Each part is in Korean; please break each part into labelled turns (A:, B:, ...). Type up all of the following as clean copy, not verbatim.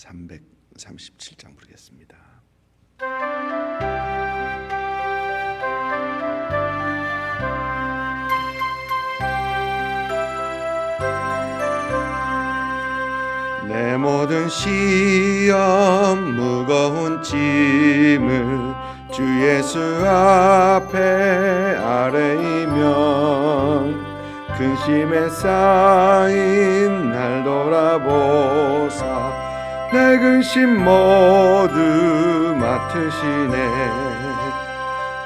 A: 337장 부르겠습니다. 내 모든 시험 무거운 짐을 주 예수 앞에 아뢰이면 근심에 쌓인 날 돌아보사 내 근심 모두 맡으시네.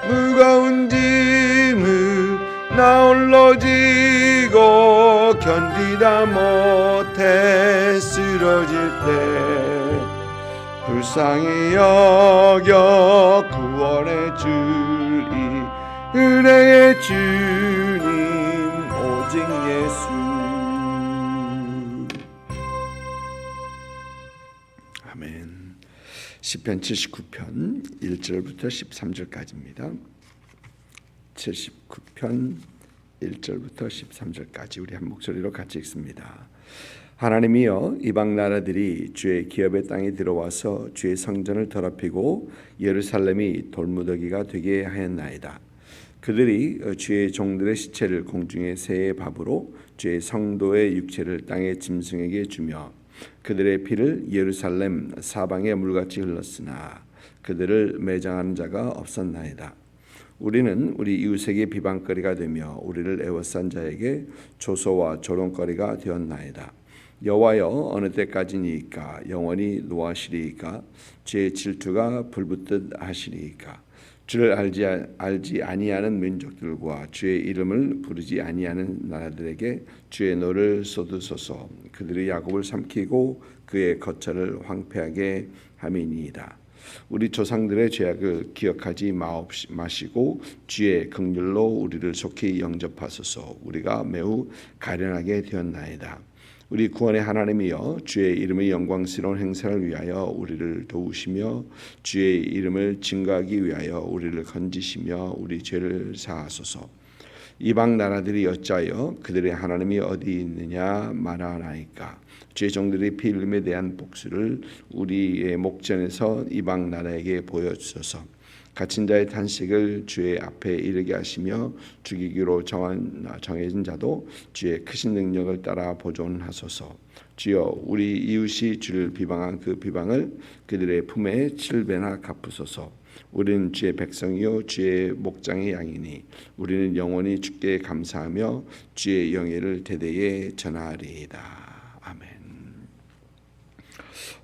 A: 무거운 짐을 나 홀로 지고 견디다 못해 쓰러질 때 불쌍히 여겨 구원해 주리 은혜의 주님 오직 예수. 아멘. 시편 79편 1절부터 13절까지입니다. 79편 1절부터 13절까지 우리 한 목소리로 같이 읽습니다. 하나님이여, 이방 나라들이 주의 기업의 땅에 들어와서 주의 성전을 더럽히고 예루살렘이 돌무더기가 되게 하였나이다. 그들이 주의 종들의 시체를 공중의 새의 밥으로 주의 성도의 육체를 땅의 짐승에게 주며 그들의 피를 예루살렘 사방에 물같이 흘렀으나 그들을 매장하는 자가 없었나이다. 우리는 우리 이웃에게 비방거리가 되며 우리를 애워싼 자에게 조소와 조롱거리가 되었나이다. 여호와여, 어느 때까지니까 영원히 노하시리이까? 주의 질투가 불붙듯 하시리이까? 주를 알지 아니하는 민족들과 주의 이름을 부르지 아니하는 나라들에게 주의 노를 쏟으소서. 그들이 야곱을 삼키고 그의 거처를 황폐하게 함이니이다. 우리 조상들의 죄악을 기억하지 마시고 주의 긍휼로 우리를 속히 영접하소서. 우리가 매우 가련하게 되었나이다. 우리 구원의 하나님이여, 주의 이름의 영광스러운 행사를 위하여 우리를 도우시며 주의 이름을 증거하기 위하여 우리를 건지시며 우리 죄를 사하소서. 이방 나라들이 어찌하여 그들의 하나님이 어디 있느냐 말하나이까? 주의 종들의 피 흘림에 대한 복수를 우리의 목전에서 이방 나라에게 보여주소서. 갇힌 자의 탄식을 주의 앞에 이르게 하시며 죽이기로 정해진 자도 주의 크신 능력을 따라 보존하소서. 주여, 우리 이웃이 주를 비방한 그 비방을 그들의 품에 7배나 갚으소서. 우리는 주의 백성이요 주의 목장의 양이니 우리는 영원히 주께 감사하며 주의 영예를 대대에 전하리이다. 아멘.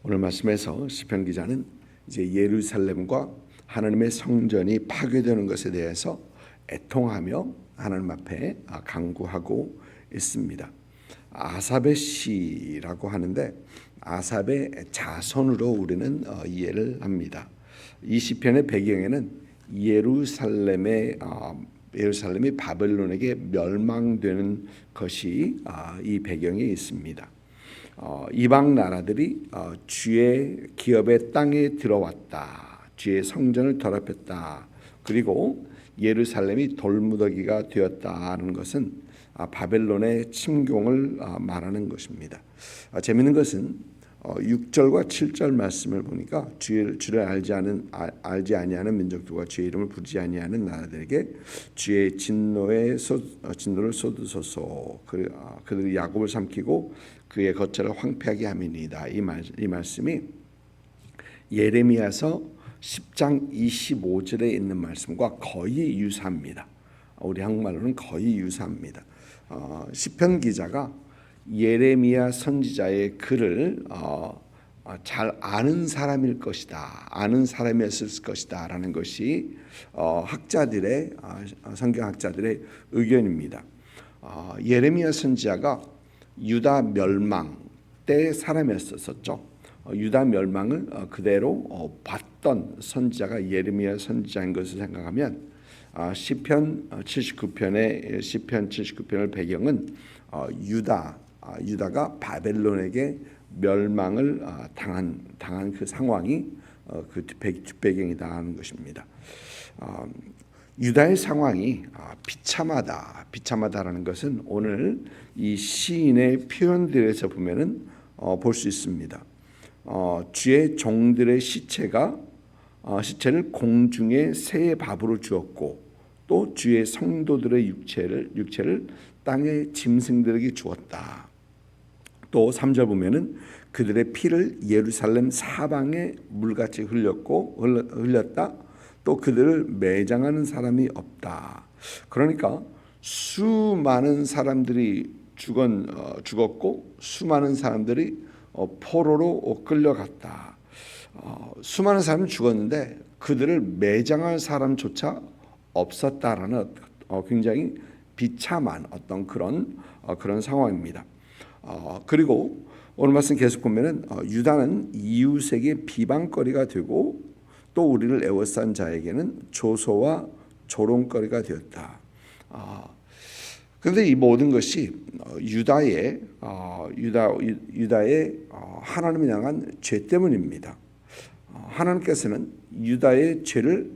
A: 오늘 말씀에서 시편 기자는 이제 예루살렘과 하나님의 성전이 파괴되는 것에 대해서 애통하며 하나님 앞에 간구하고 있습니다. 아삽의 시라고 하는데 아삽의 자손으로 우리는 이해를 합니다. 이 시편의 배경에는 예루살렘이 바벨론에게 멸망되는 것이 이 배경에 있습니다. 이방 나라들이 주의 기업의 땅에 들어왔다. 주의 성전을 더럽혔다. 그리고 예루살렘이 돌무더기가 되었다는 것은 바벨론의 침공을 말하는 것입니다. 재미있는 것은 6절과 7절 말씀을 보니까 주를 알지 아니하는 민족들과 주의 이름을 부르지 아니하는 나라들에게 주의 진노를 쏟으소서. 그들이 야곱을 삼키고 그의 거처를 황폐하게 함이니이다. 이 말씀이 예레미야서 10장 25절에 있는 말씀과 거의 유사합니다. 우리 한국말로는 거의 유사합니다. 시편 기자가 예레미야 선지자의 글을 잘 아는 사람일 것이다, 아는 사람이었을 것이다 라는 것이 성경학자들의 의견입니다. 예레미야 선지자가 유다 멸망 때 사람이었었죠. 유다 멸망을 그대로 봤던 선지자가 예레미야 선지자인 것을 생각하면 시편 79편의 배경은 유다가 바벨론에게 멸망을 당한 그 상황이 그 뒷배경이다 하는 것입니다. 유다의 상황이 비참하다라는 것은 오늘 이 시인의 표현들에서 보면은 볼 수 있습니다. 주의 종들의 시체를 공중에 새의 밥으로 주었고 또 주의 성도들의 육체를 땅의 짐승들에게 주었다. 또 3절 보면은 그들의 피를 예루살렘 사방에 물같이 흘렸다. 또 그들을 매장하는 사람이 없다. 그러니까 수많은 사람들이 죽었고 수많은 사람들이 포로로 끌려갔다. 수많은 사람이 죽었는데 그들을 매장할 사람조차 없었다라는 굉장히 비참한 어떤 그런 상황입니다. 그리고 오늘 말씀 계속 보면은 유다는 이웃에게 비방거리가 되고 또 우리를 애워싼 자에게는 조소와 조롱거리가 되었다. 그런데 이 모든 것이 유다의 하나님을 향한 죄 때문입니다. 하나님께서는 유다의 죄를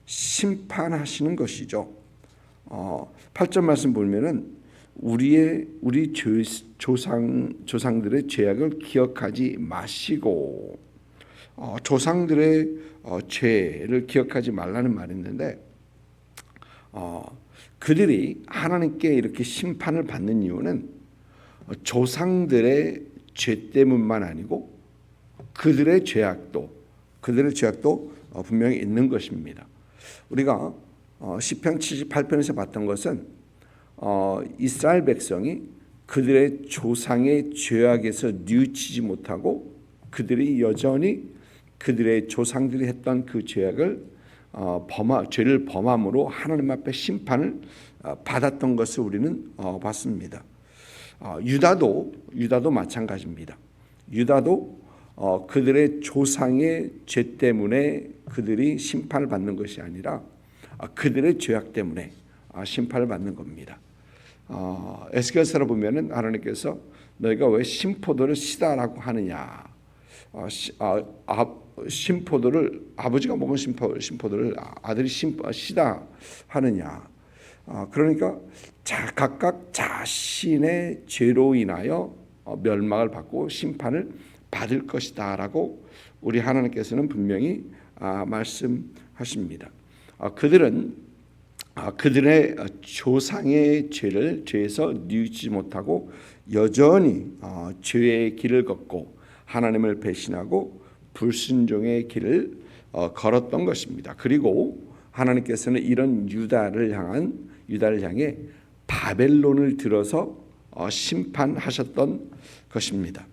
A: 심판하시는 것이죠. 8절 말씀 보면은 우리 조상들의 죄악을 기억하지 마시고 조상들의 죄를 기억하지 말라는 말이 있는데 그들이 하나님께 이렇게 심판을 받는 이유는 조상들의 죄 때문만 아니고 그들의 죄악도 분명히 있는 것입니다. 우리가 시편 78편에서 봤던 것은 이스라엘 백성이 그들의 조상의 죄악에서 뉘우치지 못하고 그들이 여전히 그들의 조상들이 했던 그 죄악을 죄를 범함으로 하나님 앞에 심판을 받았던 것을 우리는 봤습니다. 유다도 마찬가지입니다. 유다도 그들의 조상의 죄 때문에 그들이 심판을 받는 것이 아니라 그들의 죄악 때문에 심판을 받는 겁니다. 에스겔서를 보면은 하나님께서 너희가 왜 신포도를 시다라고 하느냐? 신포도를 아버지가 먹은 신포도를 아들이 시다 하느냐? 그러니까 각각 자신의 죄로 인하여 멸망을 받고 심판을 받을 것이다라고 우리 하나님께서는 분명히 말씀하십니다. 그들의 조상의 죄에서 뉘우치지 못하고 여전히 죄의 길을 걷고 하나님을 배신하고 불순종의 길을 걸었던 것입니다. 그리고 하나님께서는 이런 유다를 향해 바벨론을 들어서 심판하셨던 것입니다.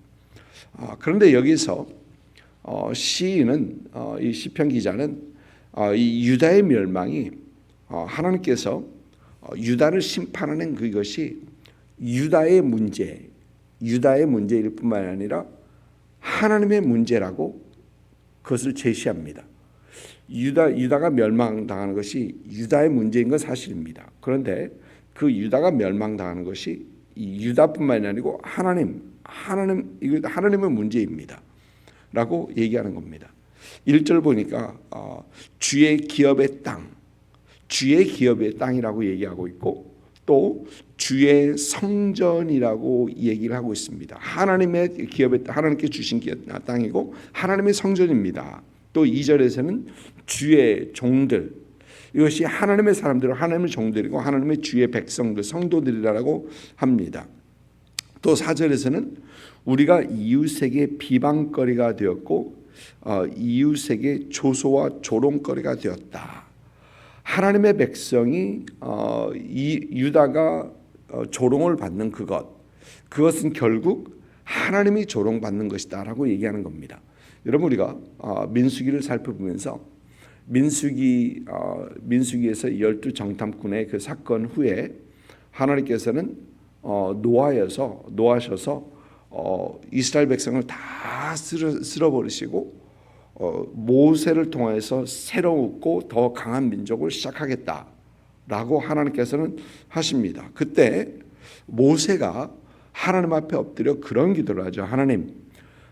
A: 그런데 여기서 시인은 이 시편 기자는 이 유다의 멸망이 하나님께서 유다를 심판하는 그것이 유다의 문제일 뿐만 아니라 하나님의 문제라고 그것을 제시합니다. 유다가 mer망당하는 것이 유다의 문제인 건 사실입니다. 그런데 그 유다가 멸망당하는 것이 이 유다뿐만이 아니고 하나님의 문제입니다. 라고 얘기하는 겁니다. 1절 보니까 주의 기업의 땅이라고 얘기하고 있고 또 주의 성전이라고 얘기를 하고 있습니다. 하나님의 기업의 땅, 하나님께 주신 땅이고 하나님의 성전입니다. 또 2절에서는 주의 종들, 이것이 하나님의 사람들, 하나님의 종들이고 하나님의 주의 백성들, 성도들이라고 합니다. 또 4절에서는 우리가 이웃에게 비방거리가 되었고 이웃에게 조소와 조롱거리가 되었다. 하나님의 백성이 유다가 조롱을 받는 그것은 결국 하나님이 조롱받는 것이다라고 얘기하는 겁니다. 여러분 우리가 민수기를 살펴보면서 민수기에서 12정탐꾼의 그 사건 후에 하나님께서는 노하셔서 이스라엘 백성을 다 쓸어버리시고 모세를 통해서 새롭고 더 강한 민족을 시작하겠다라고 하나님께서는 하십니다. 그때 모세가 하나님 앞에 엎드려 그런 기도를 하죠. 하나님,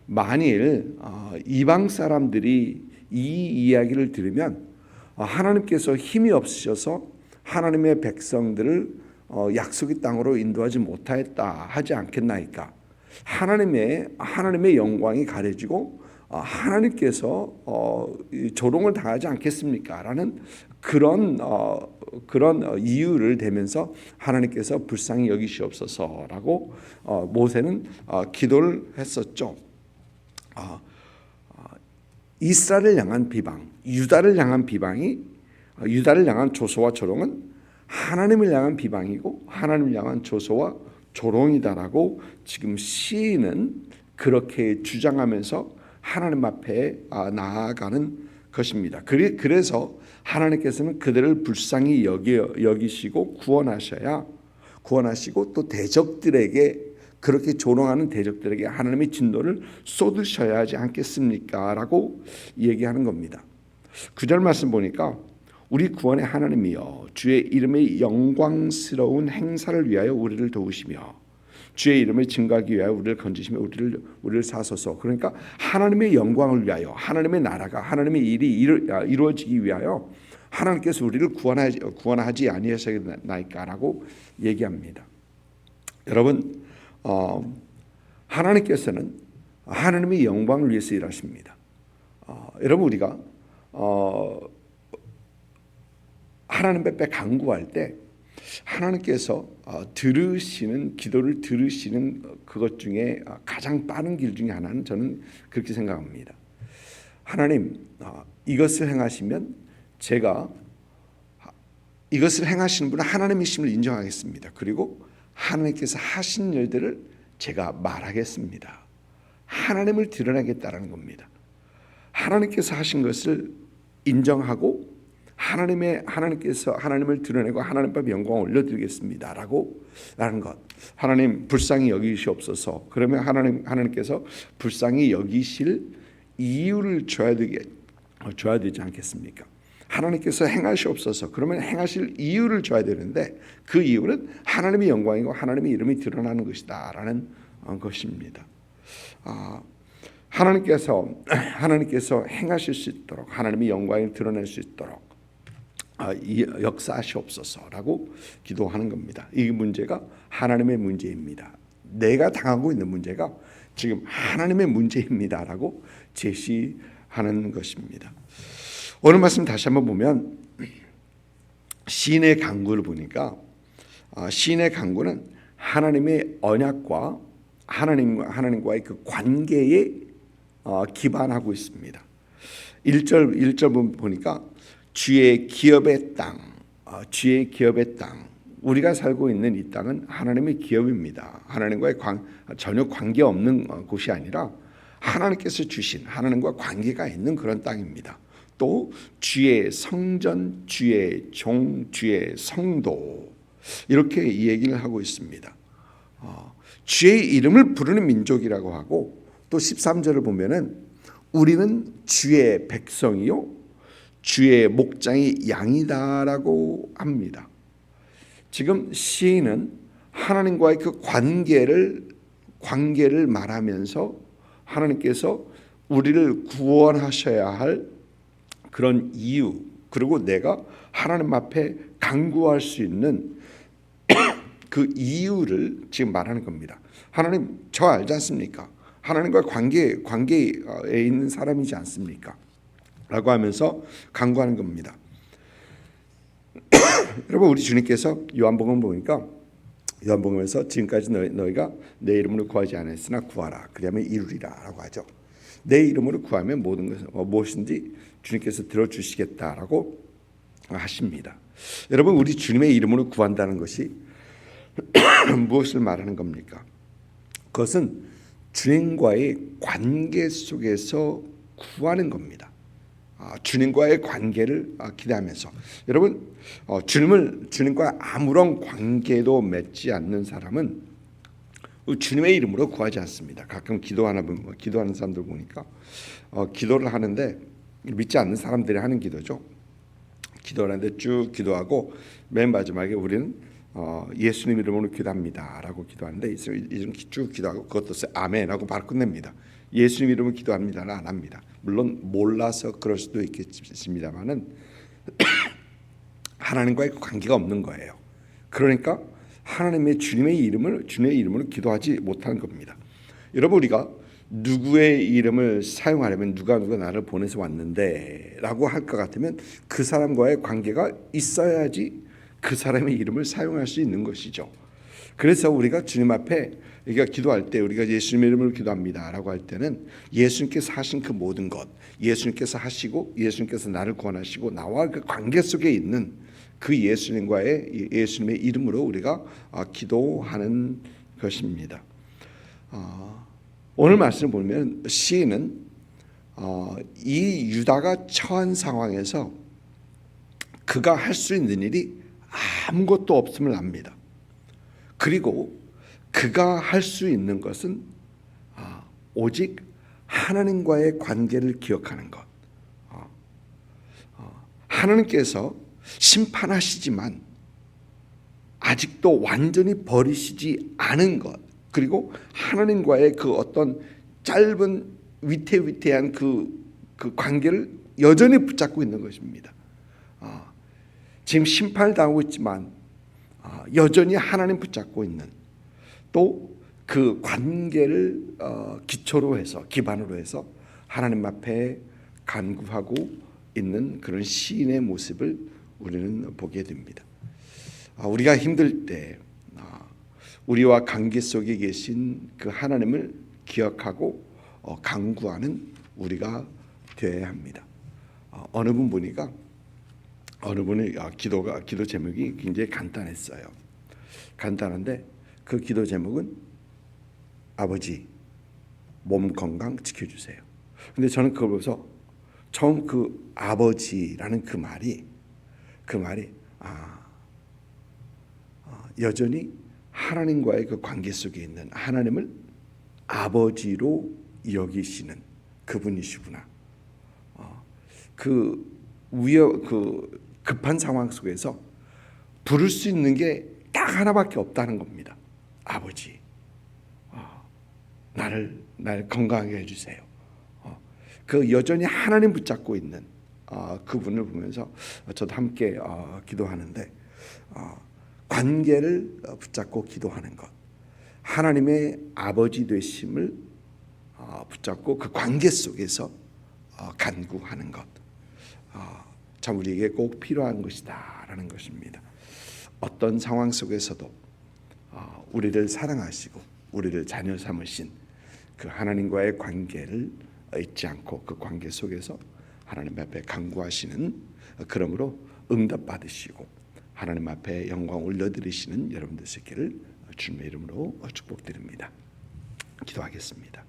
A: 만일 이방 사람들이 이 이야기를 들으면 하나님께서 힘이 없으셔서 하나님의 백성들을 약속의 땅으로 인도하지 못하였다 하지 않겠나이까? 하나님의 영광이 가려지고 하나님께서 조롱을 당하지 않겠습니까? 라는 그런 이유를 대면서 하나님께서 불쌍히 여기시옵소서라고 모세는 기도를 했었죠. 이스라엘을 향한 비방, 유다를 향한 비방이 유다를 향한 조소와 조롱은 하나님을 향한 비방이고 하나님을 향한 조소와 조롱이다라고 지금 시인은 그렇게 주장하면서 하나님 앞에 나아가는 것입니다. 그래서 하나님께서는 그들을 불쌍히 여기시고 구원하시고 또 대적들에게 그렇게 조롱하는 대적들에게 하나님의 진노를 쏟으셔야 하지 않겠습니까? 라고 얘기하는 겁니다. 9절 말씀 보니까 우리 구원의 하나님이여 주의 이름의 영광스러운 행사를 위하여 우리를 도우시며 주의 이름을 증거하기 위하여 우리를 건지시며 우리를 사소서. 그러니까 하나님의 영광을 위하여 하나님의 나라가 하나님의 일이 이루어지기 위하여 하나님께서 우리를 구원하지 아니하시나이까라고 얘기합니다. 여러분 하나님께서는 하나님의 영광을 위해서 일하십니다. 여러분 우리가 하나님 앞에 간구할 때 하나님께서 들으시는 기도를 들으시는 그것 중에 가장 빠른 길 중에 하나는 저는 그렇게 생각합니다. 하나님 이것을 행하시면 제가 이것을 행하시는 분은 하나님이심을 인정하겠습니다. 그리고 하나님께서 하신 일들을 제가 말하겠습니다. 하나님을 드러내겠다라는 겁니다. 하나님께서 하신 것을 인정하고 하나님께서 하나님을 드러내고 하나님 앞에 영광을 올려드리겠습니다라고 라는 것. 하나님 불쌍히 여기시옵소서. 그러면 하나님께서 불쌍히 여기실 이유를 줘야 되지 않겠습니까? 하나님께서 행하시옵소서. 그러면 행하실 이유를 줘야 되는데 그 이유는 하나님의 영광이고 하나님의 이름이 드러나는 것이다라는 것입니다. 하나님께서 행하실 수 있도록 하나님의 영광을 드러낼 수 있도록 역사하시옵소서라고 기도하는 겁니다. 이 문제가 하나님의 문제입니다. 내가 당하고 있는 문제가 지금 하나님의 문제입니다라고 제시하는 것입니다. 오늘 말씀 다시 한번 보면 시인의 간구를 보니까 시인의 간구는 하나님의 언약과 하나님과의 그 관계에 기반하고 있습니다. 1절 보니까 주의 기업의 땅, 우리가 살고 있는 이 땅은 하나님의 기업입니다. 하나님과의 전혀 관계 없는 곳이 아니라 하나님께서 주신 하나님과 관계가 있는 그런 땅입니다. 또 주의 성전, 주의 종, 주의 성도 이렇게 얘기를 하고 있습니다. 주의 이름을 부르는 민족이라고 하고 또 13절을 보면은 우리는 주의 백성이요 주의 목장이 양이다라고 합니다. 지금 시인은 하나님과의 그 관계를 말하면서 하나님께서 우리를 구원하셔야 할 그런 이유 그리고 내가 하나님 앞에 간구할 수 있는 그 이유를 지금 말하는 겁니다. 하나님 저 알지 않습니까? 하나님과 관계에 있는 사람이지 않습니까? 라고 하면서 간구하는 겁니다. 여러분 우리 주님께서 요한복음 보니까 요한복음에서 지금까지 너희가 내 이름으로 구하지 않았으나 구하라 그리하면 이루리라 라고 하죠. 내 이름으로 구하면 모든 것을 무엇인지 주님께서 들어주시겠다라고 하십니다. 여러분 우리 주님의 이름으로 구한다는 것이 무엇을 말하는 겁니까? 그것은 주님과의 관계 속에서 구하는 겁니다. 주님과의 관계를 기대하면서 여러분 주님과 아무런 관계도 맺지 않는 사람은 주님의 이름으로 구하지 않습니다. 가끔 기도하는 사람들 보니까 기도를 하는데 믿지 않는 사람들이 하는 기도죠. 기도를 하는데 쭉 기도하고 맨 마지막에 우리는 예수님 이름으로 기도합니다라고 기도하는데 이런 쭉 기도하고 그것도 아멘하고 바로 끝냅니다. 예수님 이름으로 기도합니다는 안 합니다. 물론 몰라서 그럴 수도 있겠습니다만은 하나님과의 관계가 없는 거예요. 그러니까 주님의 이름으로 기도하지 못하는 겁니다. 여러분 우리가 누구의 이름을 사용하려면 누가 나를 보내서 왔는데 라고 할 것 같으면 그 사람과의 관계가 있어야지 그 사람의 이름을 사용할 수 있는 것이죠. 그래서 우리가 주님 앞에 우리가 기도할 때 우리가 예수님의 이름으로 기도합니다 라고 할 때는 예수님께서 하신 그 모든 것, 예수님께서 하시고 예수님께서 나를 구원하시고 나와 그 관계 속에 있는 그 예수님과의 예수님의 이름으로 우리가 기도하는 것입니다. 오늘 말씀을 보면 시인은 이 유다가 처한 상황에서 그가 할 수 있는 일이 아무것도 없음을 압니다. 그리고 그가 할 수 있는 것은 오직 하나님과의 관계를 기억하는 것. 하나님께서 심판하시지만 아직도 완전히 버리시지 않은 것, 그리고 하나님과의 그 어떤 짧은 위태위태한 그 관계를 여전히 붙잡고 있는 것입니다. 지금 심판을 당하고 있지만 여전히 하나님 붙잡고 있는, 또 그 관계를 기초로 해서 기반으로 해서 하나님 앞에 간구하고 있는 그런 시인의 모습을 우리는 보게 됩니다. 우리가 힘들 때 우리와 관계 속에 계신 그 하나님을 기억하고 간구하는 우리가 되어야 합니다. 어느 분 보니까 어느 분의 기도 제목이 굉장히 간단했어요. 간단한데 그 기도 제목은 아버지 몸 건강 지켜주세요. 근데 저는 그걸 보면서 처음 그 아버지라는 그 말이 여전히 하나님과의 그 관계 속에 있는 하나님을 아버지로 여기시는 그분이시구나. 그 급한 상황 속에서 부를 수 있는 게 딱 하나밖에 없다는 겁니다. 아버지, 나를 건강하게 해주세요. 그 여전히 하나님 붙잡고 있는 그분을 보면서 저도 함께 기도하는데, 관계를 붙잡고 기도하는 것, 하나님의 아버지 되심을 붙잡고 그 관계 속에서 간구하는 것, 참 우리에게 꼭 필요한 것이다라는 것입니다. 어떤 상황 속에서도 우리를 사랑하시고 우리를 자녀 삼으신 그 하나님과의 관계를 잊지 않고 그 관계 속에서 하나님 앞에 간구하시는, 그러므로 응답 받으시고 하나님 앞에 영광 올려드리시는 여러분들 되시기를 주님의 이름으로 축복드립니다. 기도하겠습니다.